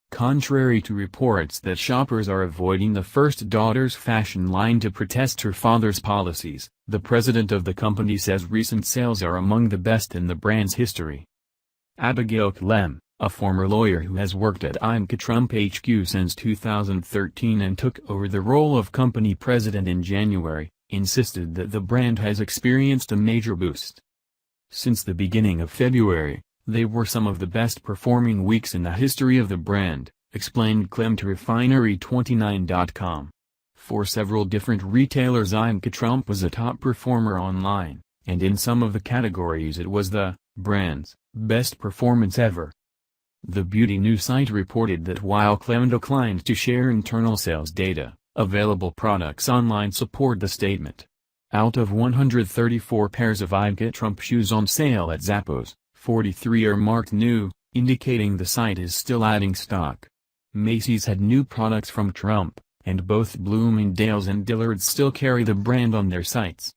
Contrary to reports that shoppers are avoiding the first daughter's fashion line to protest her father's policies, the president of the company says recent sales are among the best in the brand's history. Abigail Clem, a former lawyer who has worked at Ivanka Trump HQ since 2013 and took over the role of company president in January, insisted that the brand has experienced a major boost. Since the beginning of February, they were some of the best performing weeks in the history of the brand, explained Clem to Refinery29.com. For several different retailers, Ivanka Trump was a top performer online, and in some of the categories it was the brand's best performance ever. The beauty news site reported that while Clem declined to share internal sales data, available products online support the statement. Out of 134 pairs of Ivanka Trump shoes on sale at Zappos, 43 are marked new, indicating the site is still adding stock. Macy's had new products from Trump, and both Bloomingdale's and Dillard's still carry the brand on their sites.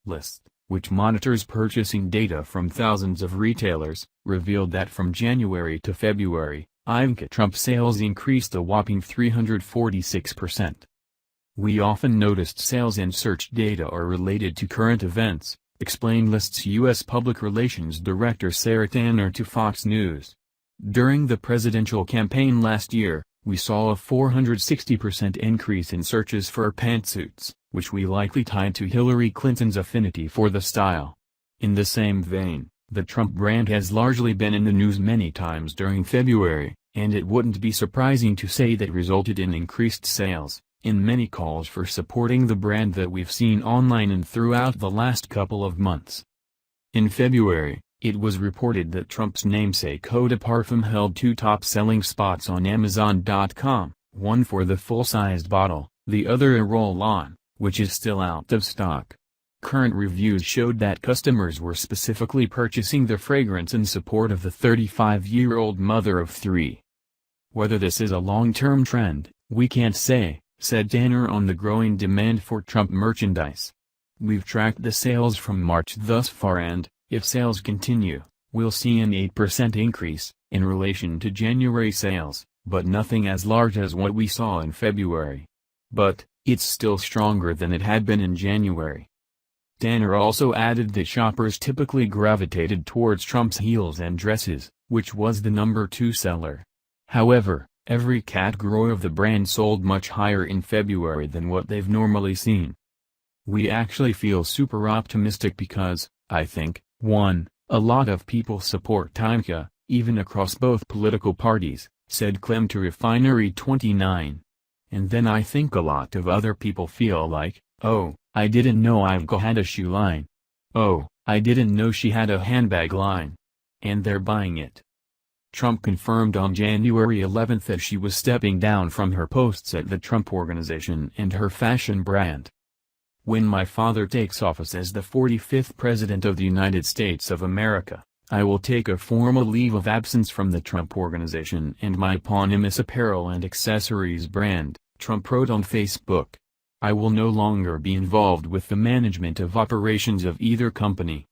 List, which monitors purchasing data from thousands of retailers, revealed that from January to February, Ivanka Trump sales increased a whopping 346%. We often noticed sales and search data are related to current events, explained List's U.S. Public Relations Director Sarah Tanner to Fox News. During the presidential campaign last year, we saw a 460% increase in searches for pantsuits, which we likely tied to Hillary Clinton's affinity for the style. In the same vein, the Trump brand has largely been in the news many times during February, and it wouldn't be surprising to say that resulted in increased sales, in many calls for supporting the brand that we've seen online and throughout the last couple of months. In February, it was reported that Trump's namesake eau de parfum held two top-selling spots on Amazon.com, one for the full-sized bottle, the other a roll-on, which is still out of stock. Current reviews showed that customers were specifically purchasing the fragrance in support of the 35-year-old mother of three. Whether this is a long-term trend, we can't say, said Tanner on the growing demand for Trump merchandise. We've tracked the sales from March thus far and, if sales continue, we'll see an 8% increase, in relation to January sales, but nothing as large as what we saw in February. But, it's still stronger than it had been in January. Tanner also added that shoppers typically gravitated towards Trump's heels and dresses, which was the number 2 seller. However, every category of the brand sold much higher in February than what they've normally seen. We actually feel super optimistic because, I think, 1, a lot of people support Ivanka, even across both political parties, said Clem to Refinery29. And then I think a lot of other people feel like, oh, I didn't know Ivanka had a shoe line. Oh, I didn't know she had a handbag line. And they're buying it. Trump confirmed on January 11 that she was stepping down from her posts at the Trump Organization and her fashion brand. When my father takes office as the 45th President of the United States of America, I will take a formal leave of absence from the Trump Organization and my eponymous apparel and accessories brand, Trump wrote on Facebook. I will no longer be involved with the management of operations of either company.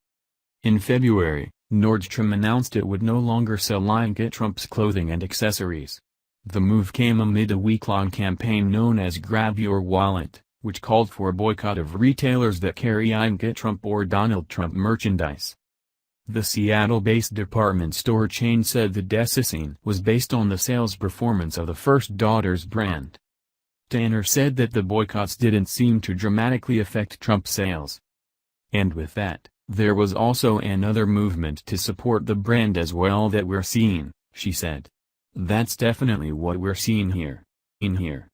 In February, Nordstrom announced it would no longer sell Ivanka Trump's clothing and accessories. The move came amid a week-long campaign known as Grab Your Wallet, which called for a boycott of retailers that carry Ivanka Trump or Donald Trump merchandise. The Seattle-based department store chain said the decision was based on the sales performance of the first daughter's brand. Tanner said that the boycotts didn't seem to dramatically affect Trump's sales. And with that, there was also another movement to support the brand as well that we're seeing, she said. That's definitely what we're seeing here. In here.